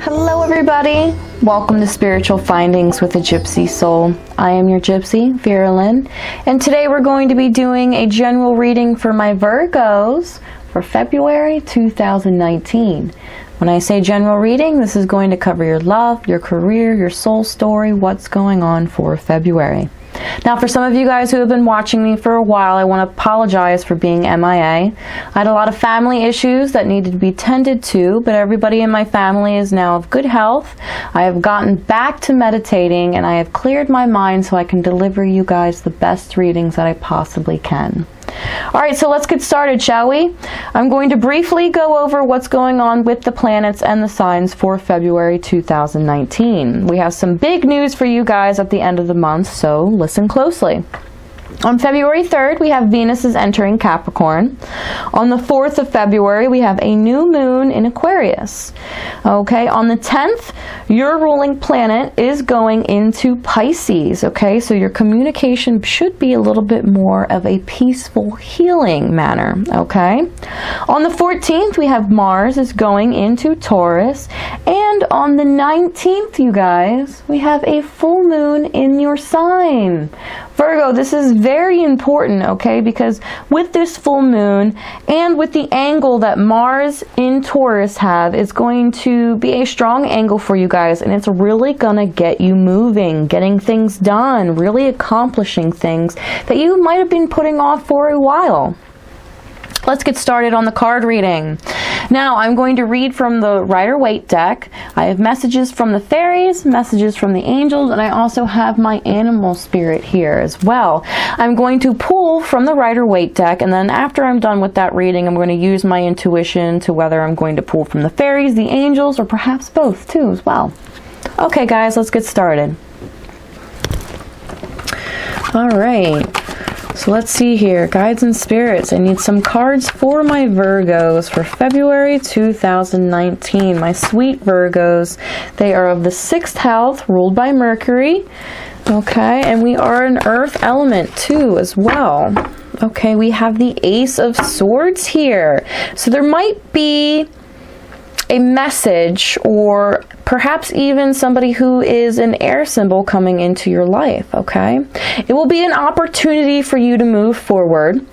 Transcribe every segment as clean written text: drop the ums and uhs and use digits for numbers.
Hello everybody! Welcome to Spiritual Findings with a Gypsy Soul. I am your Gypsy, Vera, and today we're going to be doing a general reading for my Virgos for February 2019. When I say general reading, this is going to cover your love, your career, your soul story, what's going on for February. Now, for some of you guys who have been watching me for a while, I want to apologize for being MIA. I had a lot of family issues that needed to be tended to, but everybody in my family is now of good health. I have gotten back to meditating, and I have cleared my mind so I can deliver you guys the best readings that I possibly can. Alright, so let's get started, shall we? I'm going to briefly go over what's going on with the planets and the signs for February 2019. We have some big news for you guys at the end of the month, so listen closely. On February 3rd, we have Venus is entering Capricorn. On the 4th of February, we have a new moon in Aquarius. Okay, on the 10th, your ruling planet is going into Pisces. Okay, so your communication should be a little bit more of a peaceful, healing manner. Okay, on the 14th, we have Mars is going into Taurus. And on the 19th, you guys, we have a full moon in your sign. Virgo, this is very important, okay, because with this full moon and with the angle that Mars in Taurus have, it's going to be a strong angle for you guys, and it's really gonna get you moving, getting things done, really accomplishing things that you might have been putting off for a while. Let's get started on the card reading. Now, I'm going to read from the Rider-Waite deck. I have messages from the fairies, messages from the angels, and I also have my animal spirit here as well. I'm going to pull from the Rider-Waite deck, and then after I'm done with that reading, I'm going to use my intuition to whether I'm going to pull from the fairies, the angels, or perhaps both too as well. Okay, guys, let's get started. All right. So let's see here, guides and spirits. I need some cards for my Virgos for February 2019. My sweet Virgos. They are of the 6th house, ruled by Mercury. Okay, and we are an earth element too as well. Okay, we have the Ace of Swords here. So there might be a message, or perhaps even somebody who is an air symbol coming into your life, okay? It will be an opportunity for you to move forward,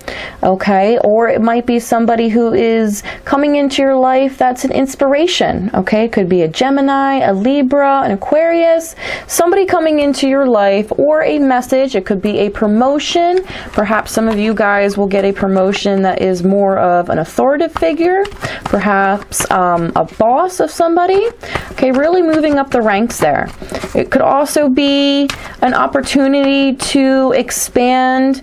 okay? Or it might be somebody who is coming into your life that's an inspiration, okay? It could be a Gemini, a Libra, an Aquarius, somebody coming into your life, or a message. It could be a promotion. Perhaps some of you guys will get a promotion that is more of an authoritative figure, perhaps a boss of somebody, okay? Really moving up the ranks there. It could also be an opportunity to expand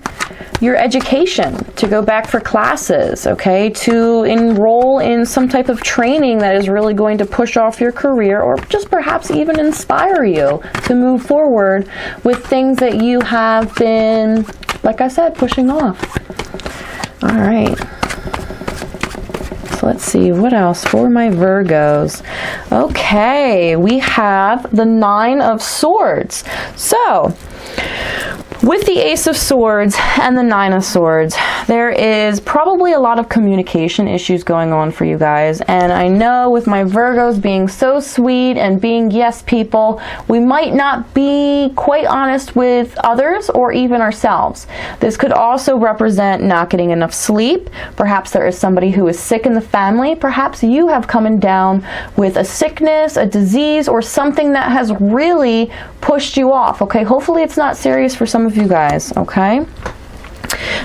your education, to go back for classes, okay, to enroll in some type of training that is really going to push off your career, or just perhaps even inspire you to move forward with things that you have been, like I said, pushing off. All right. Let's see, what else for my Virgos? Okay, we have the 9 of Swords. So, with the Ace of Swords and the 9 of Swords, there is probably a lot of communication issues going on for you guys. And I know with my Virgos being so sweet and being yes people, we might not be quite honest with others or even ourselves. This could also represent not getting enough sleep. Perhaps there is somebody who is sick in the family. Perhaps you have come down with a sickness, a disease, or something that has really pushed you off. Okay, hopefully it's not serious for some of you guys, okay?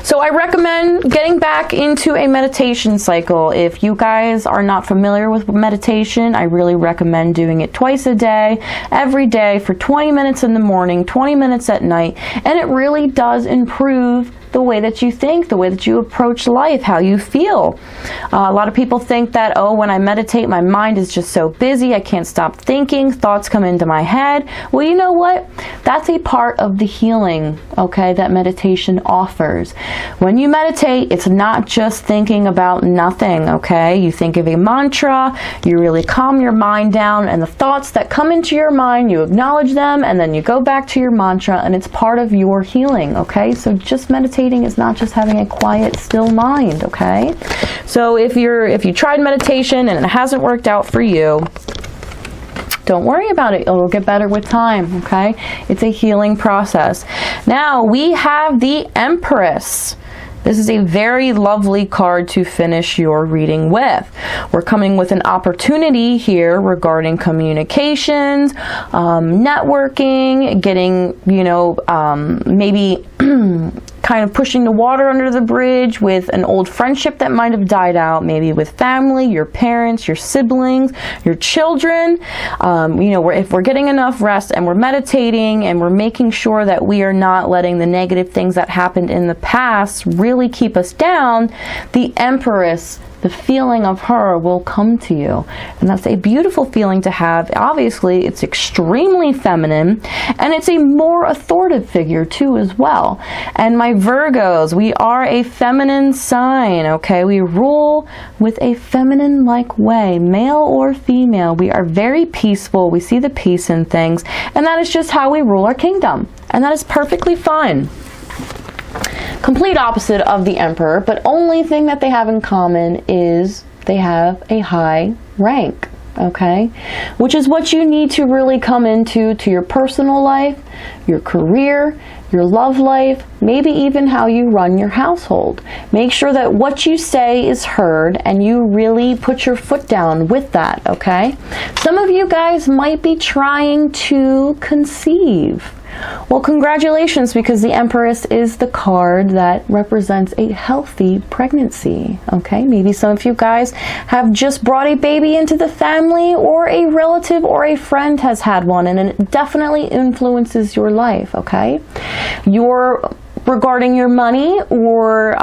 So I recommend getting back into a meditation cycle. If you guys are not familiar with meditation, I really recommend doing it twice a day, every day for 20 minutes in the morning, 20 minutes at night, and it really does improve the way that you think, the way that you approach life, how you feel. A lot of people think that, oh, when I meditate, my mind is just so busy, I can't stop thinking, thoughts come into my head. Well, you know what? That's a part of the healing, okay, that meditation offers. When you meditate, it's not just thinking about nothing, okay? You think of a mantra, you really calm your mind down, and the thoughts that come into your mind, you acknowledge them, and then you go back to your mantra, and it's part of your healing, okay? So just meditating is not just having a quiet, still mind, okay? So if you tried meditation and it hasn't worked out for you, Don't worry about it. It'll get better with time, okay? It's a healing process. Now, we have the Empress. This is a very lovely card to finish your reading with. We're coming with an opportunity here regarding communications, networking, getting, you know, maybe kind of pushing the water under the bridge with an old friendship that might have died out, maybe with family, your parents, your siblings, your children. You know, if we're getting enough rest and we're meditating and we're making sure that we are not letting the negative things that happened in the past really keep us down, the Empress, the feeling of her will come to you. And that's a beautiful feeling to have. Obviously, it's extremely feminine, and it's a more authoritative figure too as well. And my Virgos, we are a feminine sign, okay? We rule with a feminine-like way, male or female. We are very peaceful. We see the peace in things, and that is just how we rule our kingdom. And that is perfectly fine. Complete opposite of the Emperor, but only thing that they have in common is they have a high rank, okay? Which is what you need to really come into your personal life, your career, your love life, maybe even how you run your household. Make sure that what you say is heard and you really put your foot down with that, okay? Some of you guys might be trying to conceive. Well, congratulations, because the Empress is the card that represents a healthy pregnancy, okay? Maybe some of you guys have just brought a baby into the family, or a relative or a friend has had one, and it definitely influences your life, okay? Regarding your money, or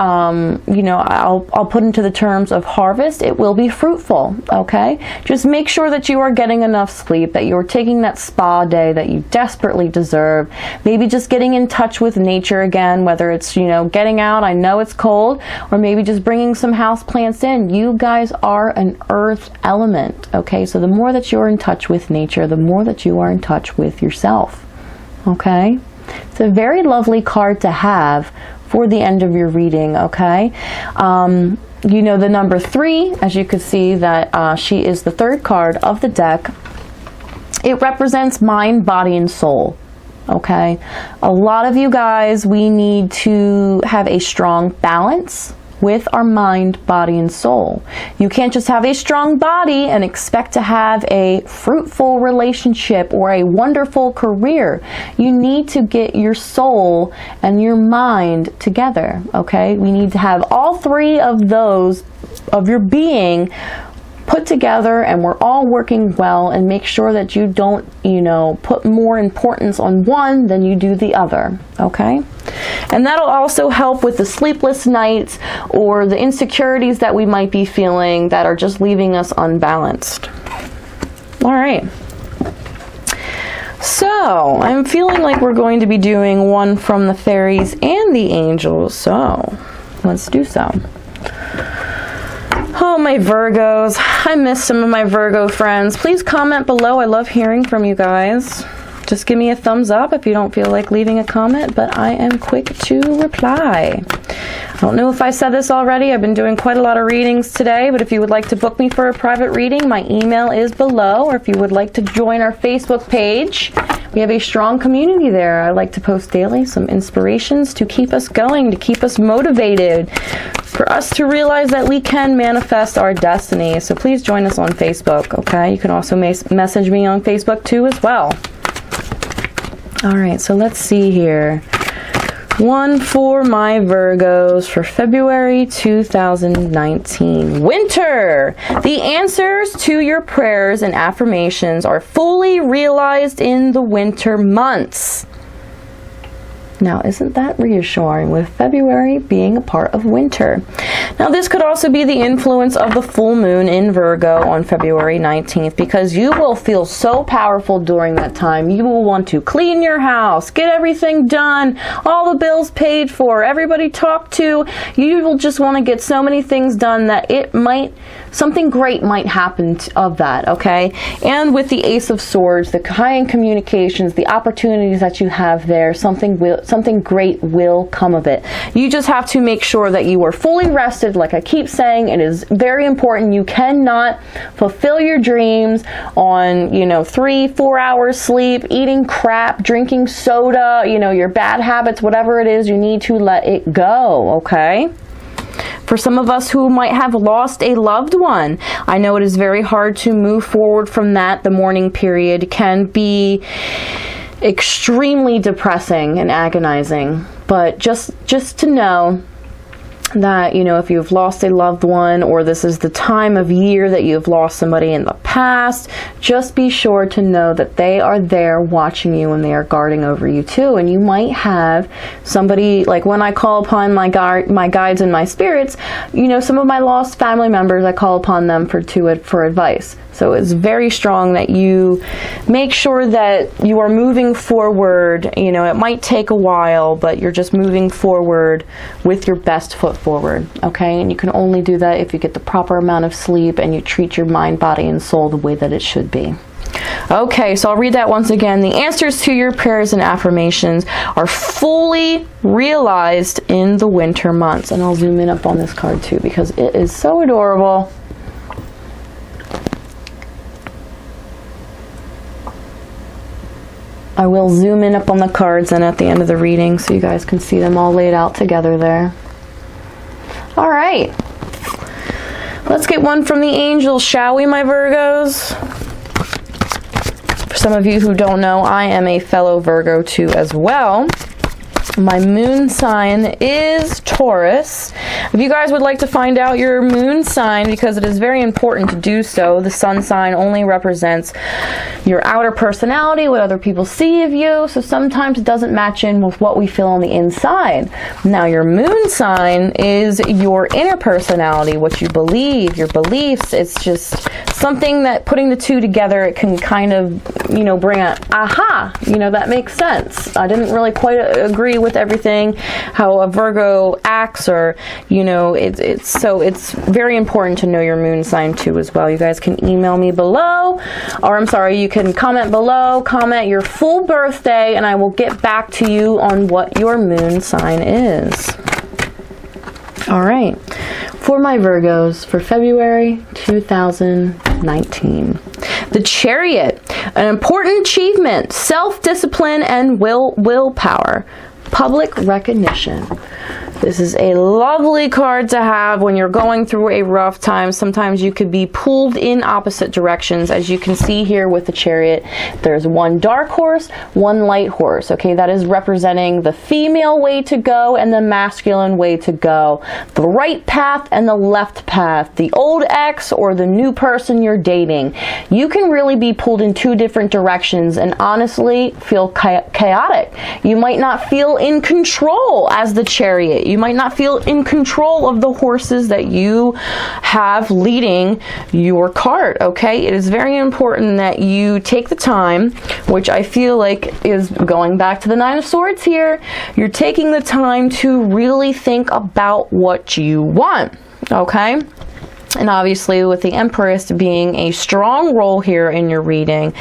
you know, I'll put into the terms of harvest, it will be fruitful, okay? Just make sure that you are getting enough sleep, that you're taking that spa day that you desperately deserve. Maybe just getting in touch with nature again, whether it's, you know, getting out, I know it's cold, or maybe just bringing some house plants in. You guys are an earth element, okay? So the more that you're in touch with nature, the more that you are in touch with yourself, okay? It's a very lovely card to have for the end of your reading, okay? You know, the number 3, as you can see, that she is the third card of the deck. It represents mind, body, and soul, okay? A lot of you guys, we need to have a strong balance with our mind, body, and soul. You can't just have a strong body and expect to have a fruitful relationship or a wonderful career. You need to get your soul and your mind together, okay? We need to have all 3 of those of your being put together, and we're all working well, and make sure that you don't, you know, put more importance on one than you do the other, okay? And that'll also help with the sleepless nights or the insecurities that we might be feeling that are just leaving us unbalanced. All right. So, I'm feeling like we're going to be doing one from the fairies and the angels, so let's do so. Oh, my Virgos. I miss some of my Virgo friends. Please comment below. I love hearing from you guys. Just give me a thumbs up if you don't feel like leaving a comment, but I am quick to reply. I don't know if I said this already. I've been doing quite a lot of readings today, but if you would like to book me for a private reading, my email is below, or if you would like to join our Facebook page, we have a strong community there. I like to post daily some inspirations to keep us going, to keep us motivated, for us to realize that we can manifest our destiny. So please join us on Facebook, okay? You can also message me on Facebook too as well. All right, so let's see here. One for my Virgos for February 2019. Winter! The answers to your prayers and affirmations are fully realized in the winter months. Now, isn't that reassuring, with February being a part of winter? Now, this could also be the influence of the full moon in Virgo on February 19th, because you will feel so powerful during that time. You will want to clean your house, get everything done, all the bills paid for, everybody talked to. You will just want to get so many things done that something great might happen of that, okay? And with the Ace of Swords, the high-end communications, the opportunities that you have there, something something great will come of it. You just have to make sure that you are fully rested. Like I keep saying, it is very important. You cannot fulfill your dreams on, 3-4 hours sleep, eating crap, drinking soda, your bad habits, whatever it is, you need to let it go, okay? For some of us who might have lost a loved one, I know it is very hard to move forward from that. The mourning period can be extremely depressing and agonizing, but just to know that, if you've lost a loved one, or this is the time of year that you've lost somebody in the past, just be sure to know that they are there watching you and they are guarding over you too. And you might have somebody, like when I call upon my guides and my spirits, some of my lost family members, I call upon them for advice. So it's very strong that you make sure that you are moving forward. It might take a while, but you're just moving forward with your best foot forward, okay? And you can only do that if you get the proper amount of sleep and you treat your mind, body, and soul the way that it should be. Okay, so I'll read that once again. The answers to your prayers and affirmations are fully realized in the winter months. And I'll zoom in up on this card too because it is so adorable. I will zoom in up on the cards and at the end of the reading so you guys can see them all laid out together there. All right. Let's get one from the angels, shall we, my Virgos? For some of you who don't know, I am a fellow Virgo too as well. My moon sign is Taurus. If you guys would like to find out your moon sign, because it is very important to do so, the sun sign only represents your outer personality, what other people see of you, so sometimes it doesn't match in with what we feel on the inside. Now your moon sign is your inner personality, what you believe, your beliefs. It's just something that putting the two together, it can kind of, bring a aha, that makes sense. I didn't really quite agree with everything, how a Virgo acts, or, it's very important to know your moon sign too as well. You guys can email me below, or I'm sorry, you can comment below, comment your full birthday, and I will get back to you on what your moon sign is. All right, for my Virgos for February 2019. The Chariot, an important achievement, self-discipline and willpower, public recognition. This is a lovely card to have when you're going through a rough time. Sometimes you could be pulled in opposite directions. As you can see here with the Chariot, there's one dark horse, one light horse. Okay, that is representing the female way to go and the masculine way to go. The right path and the left path. The old ex or the new person you're dating. You can really be pulled in two different directions and honestly feel chaotic. You might not feel in control as the Chariot. You might not feel in control of the horses that you have leading your cart, okay? It is very important that you take the time, which I feel like is going back to the Nine of Swords here. You're taking the time to really think about what you want, okay? And obviously with the Empress being a strong role here in your reading,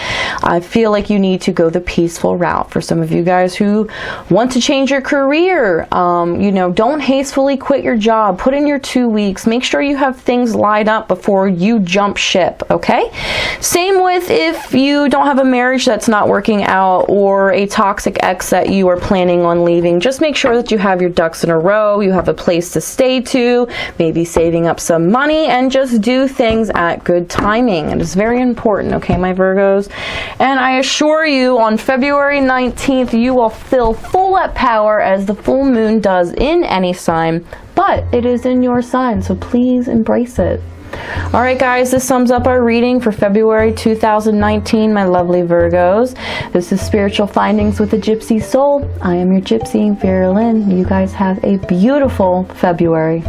I feel like you need to go the peaceful route. For some of you guys who want to change your career, don't hastily quit your job. Put in your 2 weeks. Make sure you have things lined up before you jump ship, okay? Same with if you don't have a marriage that's not working out or a toxic ex that you are planning on leaving. Just make sure that you have your ducks in a row. You have a place to stay to, maybe saving up some money, and just do things at good timing. It is very important, okay, my Virgos? And I assure you, on February 19th, you will feel full at power as the full moon does in any sign, but it is in your sign, so please embrace it. All right, guys, this sums up our reading for February 2019, my lovely Virgos. This is Spiritual Findings with a Gypsy Soul. I am your Gypsy, Vera Lynn. You guys have a beautiful February.